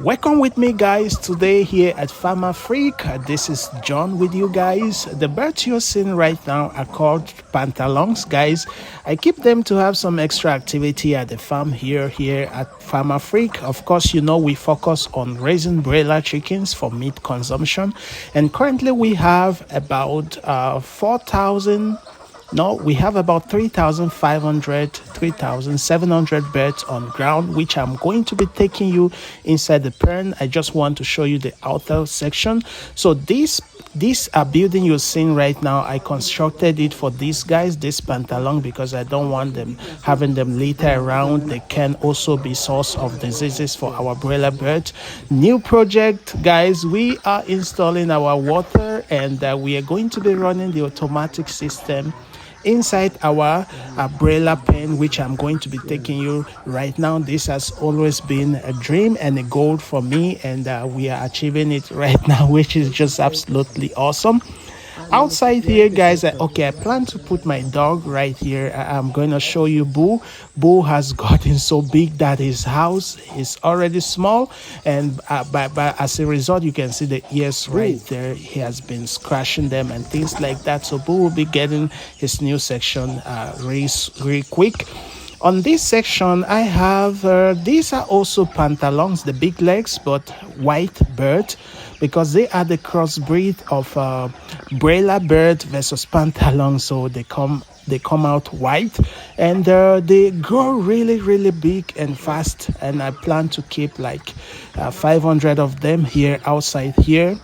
Welcome with me, guys, today here at Farmer Freak. This is John with you guys. The birds you're seeing right now are called pantalons, guys. I keep them to have some extra activity at the farm here at Farmer Freak. Of course, you know we focus on raising broiler chickens for meat consumption, and currently we have about 4,000. No, we have about 3,500, 3,700 birds on ground, which I'm going to be taking you inside the pen. I just want to show you the outer section. So this building you're seeing right now, I constructed it for these guys, this pantalon, because I don't want them having them litter around. They can also be source of diseases for our broiler birds. New project, guys, we are installing our water, and we are going to be running the automatic system inside our broiler pen, which I'm going to be taking you right now. This has always been a dream and a goal for me, and we are achieving it right now, which is just absolutely awesome. Outside here, guys, okay, I plan to put my dog right here. I'm going to show you Boo. Boo has gotten so big that his house is already small, and but as a result, you can see the ears right there. He has been scratching them and things like that. So Boo will be getting his new section really quick. On this section, I have these are also pantalons, the big legs, but white bird, because they are the crossbreed of broiler bird versus pantalon. So they come out white, and they grow really big and fast. And I plan to keep like 500 of them here outside here.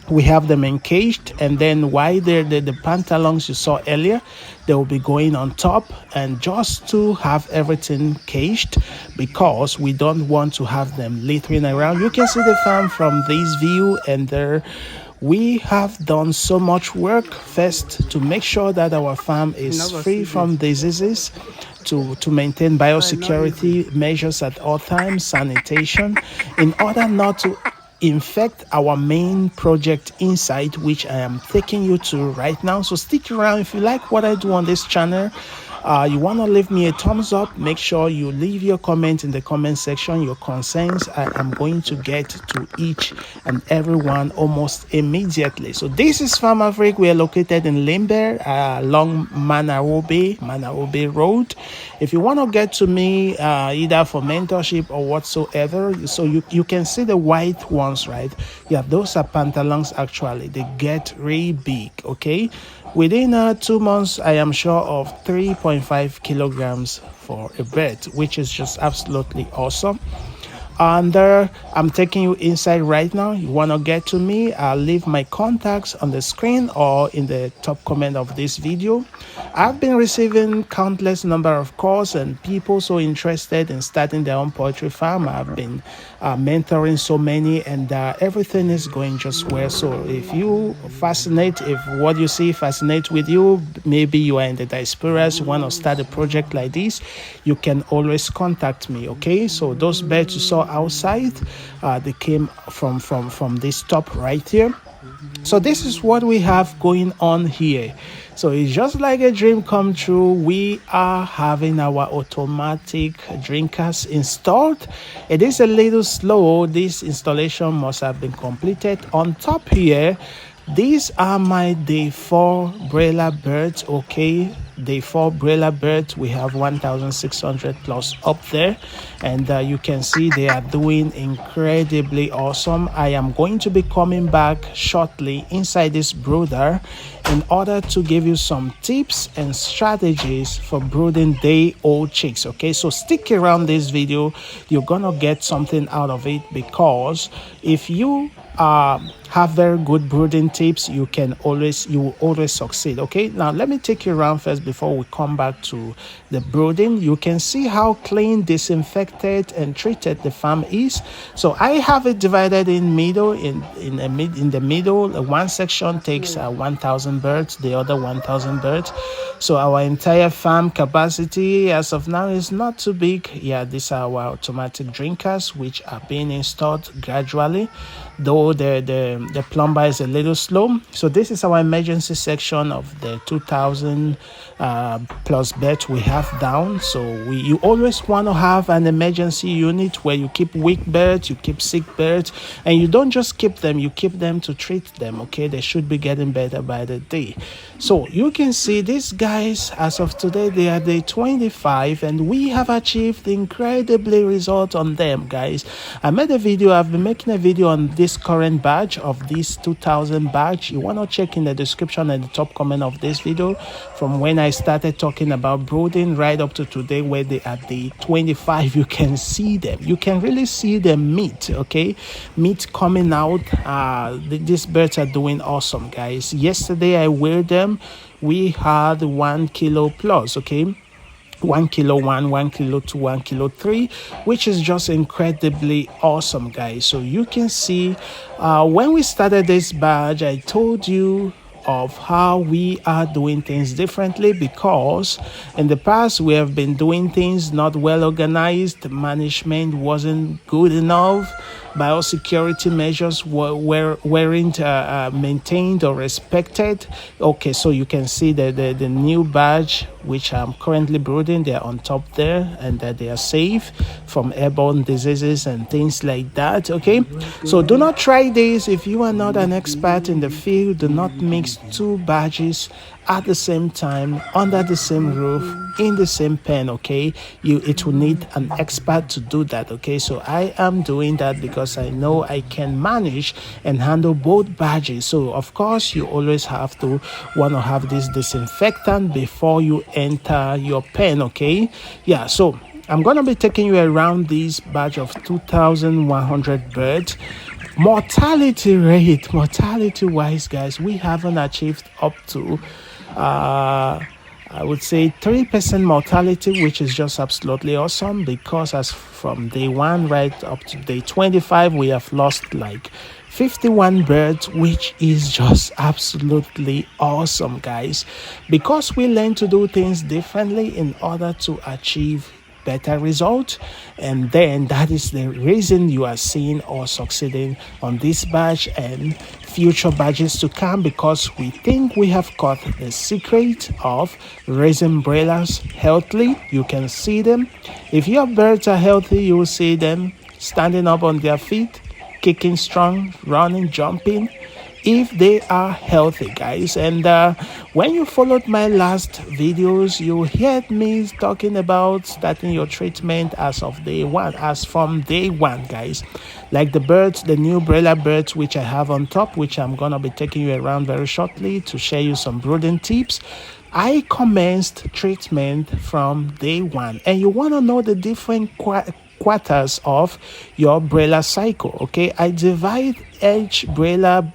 We have them encaged, and then while they're the pantalons you saw earlier, they will be going on top, and just to have everything caged, because we don't want to have them littering around. You can see the farm from this view, and there we have done so much work first to make sure that our farm is free from diseases, to maintain biosecurity measures at all times, sanitation, in order not to infect our main project inside, which I am taking you to right now. So stick around. If you like what I do on this channel, you want to leave me a thumbs up, make sure you leave your comment in the comment section, your concerns. I am going to get to each and every one almost immediately. So this is Farm Africa. We are located in Limber, along Manaobe Road. If you want to get to me either for mentorship or whatsoever, so you can see the white ones, right? Yeah, those are pantalons. Actually, they get really big. Okay, within 2 months, I am sure of 3.5 kilograms for a bird, which is just absolutely awesome. And I'm taking you inside right now. You want to get to me, I'll leave my contacts on the screen or in the top comment of this video. I've been receiving countless number of calls and people so interested in starting their own poultry farm. I've been mentoring so many, and everything is going just well. So if what you see fascinates with you, maybe you are in the diaspora, you want to start a project like this, you can always contact me. Okay, so those birds you saw outside, they came from this top right here. So this is what we have going on here. So it's just like a dream come true. We are having our automatic drinkers installed. It is a little slow. This installation must have been completed. On top here, these are my day 4 broiler birds. Okay, day 4 broiler birds. We have 1,600 plus up there, and you can see they are doing incredibly awesome. I am going to be coming back shortly inside this brooder in order to give you some tips and strategies for brooding day old chicks. Okay, so stick around this video. You're gonna get something out of it, because if you have very good brooding tips, you will always succeed. Okay, now let me take you around first before we come back to the brooding. You can see how clean, disinfected and treated the farm is. So I have it divided in middle. In the middle, one section takes 1,000 birds, the other 1,000 birds. So our entire farm capacity as of now is not too big. Yeah, these are our automatic drinkers, which are being installed gradually, though know the plumber is a little slow. So this is our emergency section of the 2000 plus birds we have down. So you always want to have an emergency unit where you keep weak birds, you keep sick birds, and you don't just keep them, you keep them to treat them. Okay, they should be getting better by the day. So you can see these guys, as of today, they are day 25, and we have achieved incredibly results on them, guys. I've been making a video on this current batch of this 2000 batch. You want to check in the description and the top comment of this video from when I started talking about brooding right up to today, where they are day 25. You can see them, you can really see the meat, okay, meat coming out. These birds are doing awesome, guys. Yesterday I weighed them, we had 1 kilo plus, okay, 1 kilo 1 kilo 2, 1 kilo 3, which is just incredibly awesome, guys. So you can see when we started this batch, I told you of how we are doing things differently, because in the past we have been doing things not well organized, management wasn't good enough, biosecurity measures weren't maintained or respected. Okay, so you can see that the new batch which I'm currently brooding, they're on top there, and that they are safe from airborne diseases and things like that. Okay, so do not try this if you are not an expert in the field. Do not mix two batches at the same time, under the same roof, in the same pen. Okay, it will need an expert to do that. Okay, so I am doing that because I know I can manage and handle both batches. So of course you always have to want to have this disinfectant before you enter your pen. Okay, yeah, so I'm gonna be taking you around this batch of 2100 birds. Mortality wise, guys, we haven't achieved up to I would say 3% mortality, which is just absolutely awesome, because as from day 1 right up to day 25 we have lost like 51 birds, which is just absolutely awesome, guys, because we learn to do things differently in order to achieve better result. And then that is the reason you are seeing us succeeding on this batch and future batches to come, because we think we have caught the secret of raising broilers healthily. You can see them. If your birds are healthy, you will see them standing up on their feet, kicking strong, running, jumping, if they are healthy, guys. And when you followed my last videos, you heard me talking about starting your treatment as of day 1, as from day 1, guys. Like the birds, the new broiler birds which I have on top, which I'm gonna be taking you around very shortly to share you some brooding tips. I commenced treatment from day 1, and you want to know the different quarters of your broiler cycle. Okay, I divide each broiler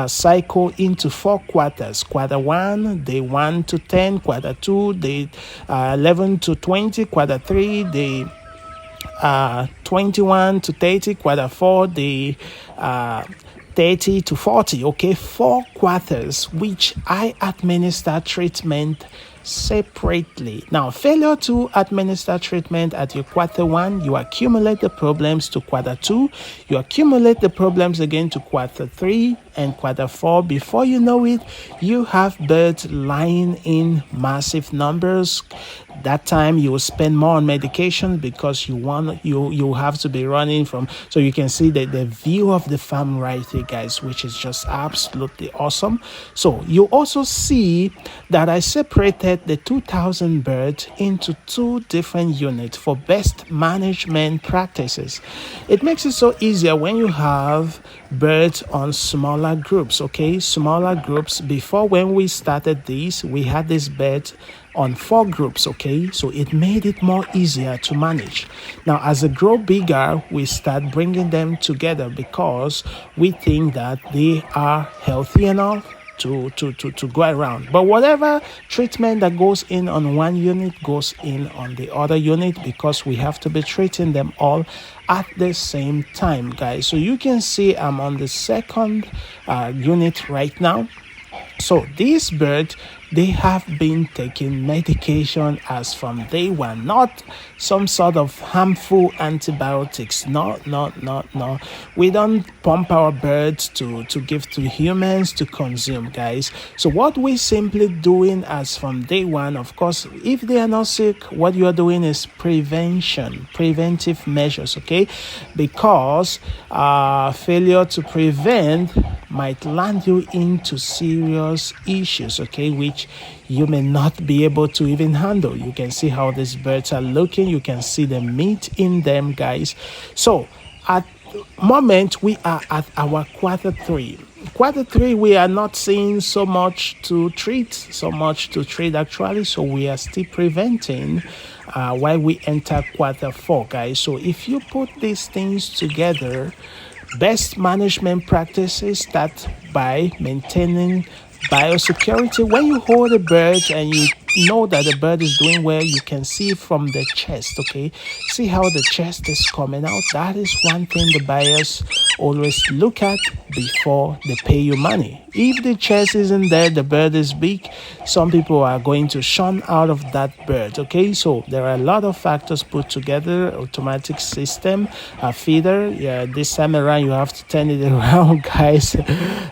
cycle into 4 quarters. Quarter 1, day 1 to 10. Quarter 2, day 11 to 20. Quarter 3, day 21 to 30. Quarter 4, day 30 to 40. Okay, 4 quarters which I administer treatment separately. Now, failure to administer treatment at your quarter 1, you accumulate the problems to quarter 2, you accumulate the problems again to quarter 3 and quarter 4. Before you know it, you have birds lying in massive numbers. That time you will spend more on medication, because you have to be running from. So you can see the view of the farm right here, guys, which is just absolutely awesome. So you also see that I separated the 2000 birds into 2 different units for best management practices. It makes it so easier when you have birds on smaller groups. Okay, smaller groups. Before, when we started this, we had this birds on 4 groups. Okay, so it made it more easier to manage. Now, as they grow bigger, we start bringing them together, because we think that they are healthy enough to go around. But whatever treatment that goes in on one unit goes in on the other unit, because we have to be treating them all at the same time, guys. So you can see I'm on the second unit right now. So this bird they have been taking medication as from day one, not some sort of harmful antibiotics. No. We don't pump our birds to give to humans to consume, guys. So what we simply doing as from day one, of course, if they are not sick, what you are doing is preventive measures, okay? Because failure to prevent might land you into serious issues, okay, which you may not be able to even handle. You can see how these birds are looking. You can see the meat in them, guys. So at moment we are at our quarter three. We are not seeing so much to treat actually, so we are still preventing while we enter quarter four, guys. So if you put these things together, best management practices start by maintaining biosecurity. When you hold a bird and you know that the bird is doing well, you can see from the chest, okay? See how the chest is coming out. That is one thing the buyers always look at before they pay you money. If the chest isn't there, the bird is big, some people are going to shun out of that bird, okay? So there are a lot of factors put together. Automatic system, a feeder. Yeah, this time around you have to turn it around, guys.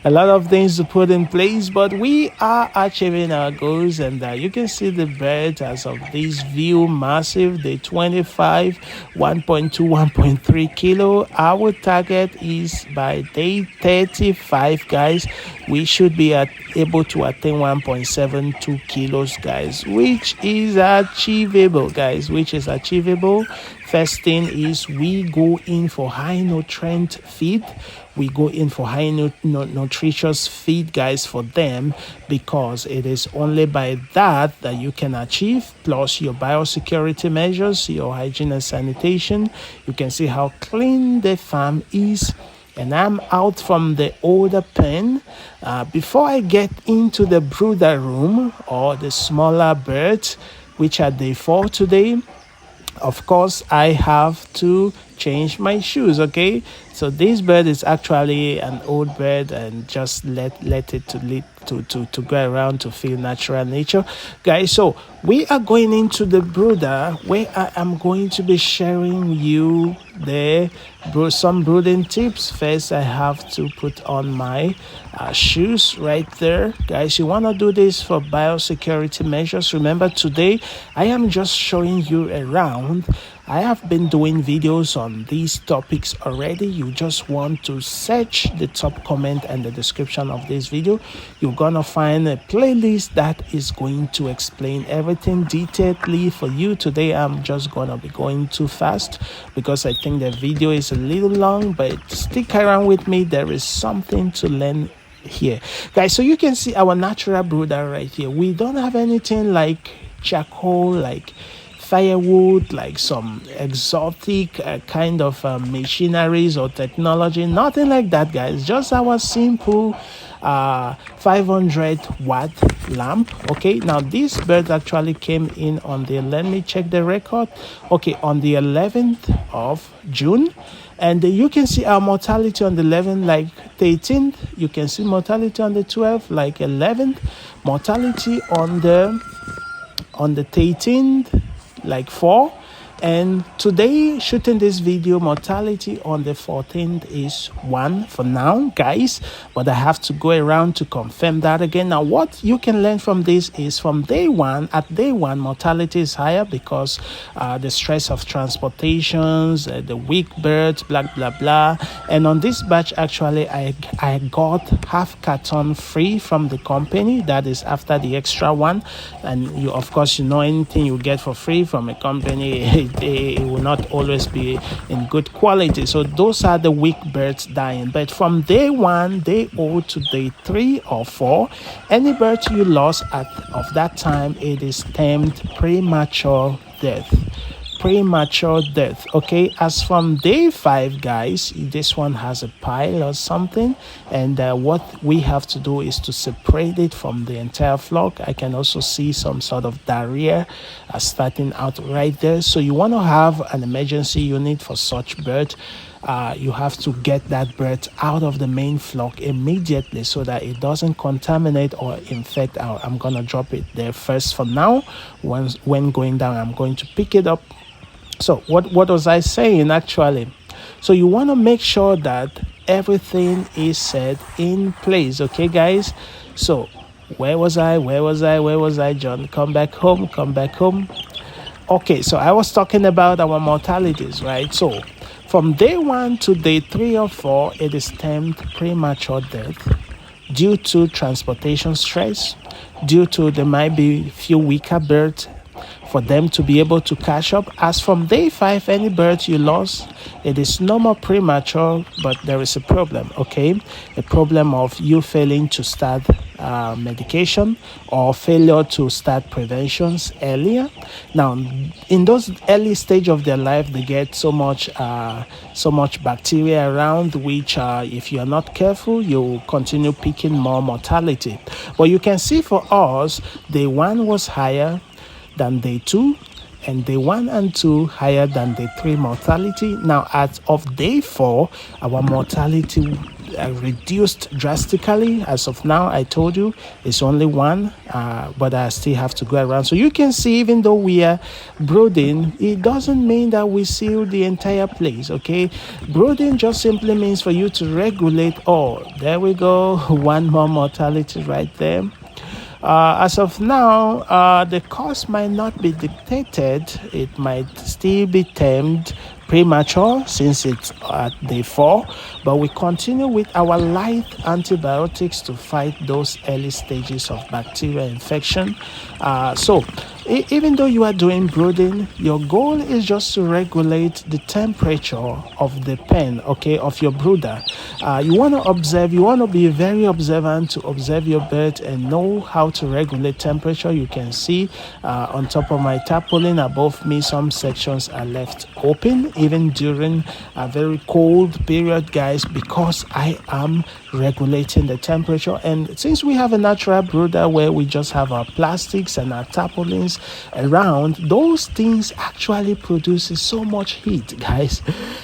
A lot of things to put in place, but we are achieving our goals. And you can see the bird as of this view, massive. Day 25, 1.2, 1.3 kilo. Our target is by day 35, guys, we should be able to attain 1.72 kilos, guys, which is achievable, guys, First thing is we go in for high nutrient feed. We go in for high nutritious feed, guys, for them, because it is only by that you can achieve, plus your biosecurity measures, your hygiene and sanitation. You can see how clean the farm is. And I'm out from the older pen. Before I get into the brooder room or the smaller birds, which are day 4 today, of course, I have to change my shoes, okay? So this bird is actually an old bird, and just let it to go around to feel natural nature, guys. So we are going into the brooder, where I am going to be sharing you some brooding tips. First, I have to put on my shoes right there, guys. You want to do this for biosecurity measures. Remember, today I am just showing you around. I have been doing videos on these topics already. You just want to search the top comment and the description of this video. You're gonna find a playlist that is going to explain everything detailedly for you. Today I'm just gonna be going too fast because I think the video is a little long, but stick around with me. There is something to learn here, guys. So you can see our natural brooder right here. We don't have anything like charcoal, like firewood, like some exotic kind of machineries or technology. Nothing like that, guys. Just our simple 500 watt lamp. Okay, now this bird actually came in on the, let me check the record, okay, on the 11th of June. And you can see our mortality on the 11th, like 13th. You can see mortality on the 12th, like 11th. Mortality on the 13th, like 4. And today, shooting this video, mortality on the 14th is 1 for now, guys. But I have to go around to confirm that again. Now, what you can learn from this is from day 1, at day 1, mortality is higher because the stress of transportations, the weak birds, blah, blah, blah. And on this batch, actually, I got half carton free from the company. That is after the extra one. And you, of course, you know, anything you get for free from a company, it will not always be in good quality. So those are the weak birds dying. But from day 1, day 0 to day 3 or 4, any bird you lost of that time, it is termed premature death. Okay, as from day 5, guys, this one has a pile or something, and what we have to do is to separate it from the entire flock. I can also see some sort of diarrhea starting out right there. So you want to have an emergency unit for such bird. you have to get that bird out of the main flock immediately so that it doesn't contaminate or infect out. I'm gonna drop it there first for now. When going down, I'm going to pick it up. So what was I saying actually? So you want to make sure that everything is set in place, okay guys? So where was I, John? Come back home. Okay, so I was talking about our mortalities, right? So from day 1 to day 3 or 4, it is termed premature death due to transportation stress, due to there might be few weaker birds for them to be able to catch up. As from day 5, any bird you lost, it is no more premature, but there is a problem, okay? A problem of you failing to start medication or failure to start preventions earlier. Now, in those early stage of their life, they get so much bacteria around, which if you are not careful, you continue picking more mortality. But you can see for us, day 1 was higher than day 2, and day 1 and 2 higher than day 3 mortality. Now, as of day 4, our mortality reduced drastically. As of now, I told you it's only 1, but I still have to go around. So you can see, even though we are brooding, it doesn't mean that we seal the entire place, okay? Brooding just simply means for you to regulate. Oh, there we go, 1 more mortality right there. As of now, the cost might not be dictated. It might still be termed premature since it's at day 4, but we continue with our light antibiotics to fight those early stages of bacterial infection. So even though you are doing brooding, your goal is just to regulate the temperature of the pen, okay, of your brooder. You want to observe, you want to be very observant to observe your bird and know how to regulate temperature. You can see on top of my tarpaulin above me, some sections are left open even during a very cold period, guys, because I am regulating the temperature. And since we have a natural brooder where we just have our plastics and our tarpaulins around, those things actually produces so much heat, guys,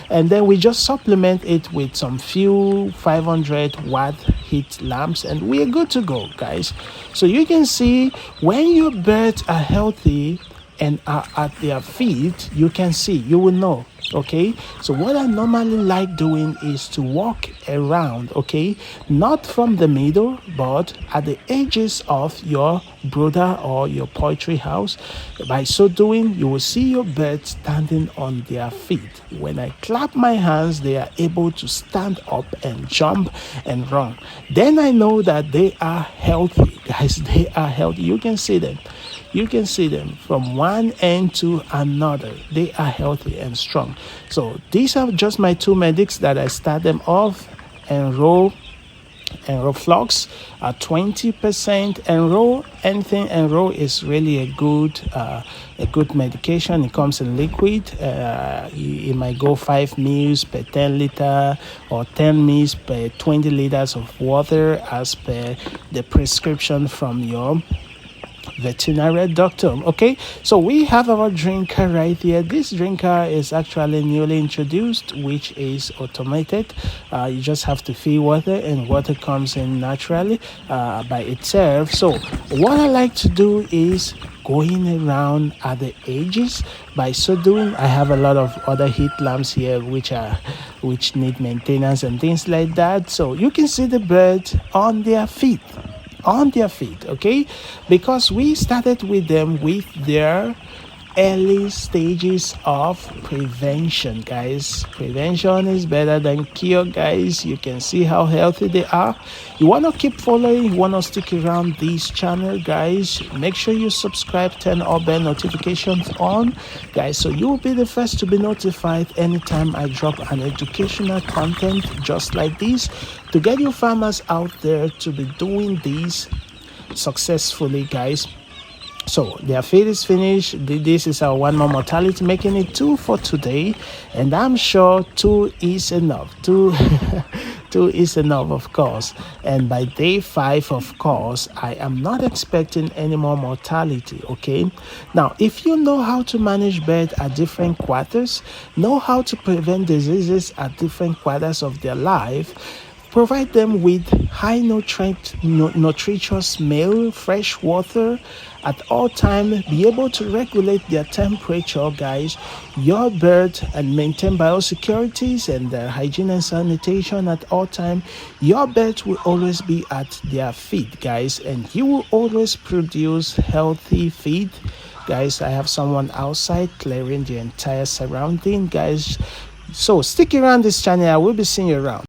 and then we just supplement it with some few 500-watt heat lamps and we're good to go, guys. So you can see when your birds are healthy and are at their feet, you can see, you will know, okay? So what I normally like doing is to walk around, okay, not from the middle but at the edges of your brooder or your poultry house. By so doing, you will see your birds standing on their feet. When I clap my hands, they are able to stand up and jump and run. Then I know that they are healthy, guys. They are healthy. You can see them. You can see them from one end to another. They are healthy and strong. So these are just my 2 medics that I start them off. Enroll flocks at 20%. Enroll is really a good medication. It comes in liquid. It might go 5 mils per 10 liter or 10 mils per 20 liters of water as per the prescription from your veterinary doctor. Okay, so we have our drinker right here. This drinker is actually newly introduced, which is automated. You just have to fill water and water comes in naturally by itself. So what I like to do is going around at the edges. By so doing, I have a lot of other heat lamps here which need maintenance and things like that. So you can see the birds on their feet, okay, because we started with them with their early stages of prevention, guys. Prevention is better than cure, guys. You can see how healthy they are. You want to keep following, you want to stick around this channel, guys. Make sure you subscribe, turn all bell notifications on, guys, so you will be the first to be notified anytime I drop an educational content just like this, to get you farmers out there to be doing these successfully, guys. So their feed is finished. This is our one more mortality, making it 2 for today. And I'm sure 2 is enough. 2, 2 is enough, of course. And by day 5, of course, I am not expecting any more mortality, okay? Now, if you know how to manage birds at different quarters, know how to prevent diseases at different quarters of their life, provide them with high nutritious meal, fresh water at all time, be able to regulate their temperature, guys, your bird, and maintain biosecurities and their hygiene and sanitation at all time. Your birds will always be at their feed, guys, and you will always produce healthy feed. Guys, I have someone outside clearing the entire surrounding, guys. So stick around this channel. I will be seeing you around.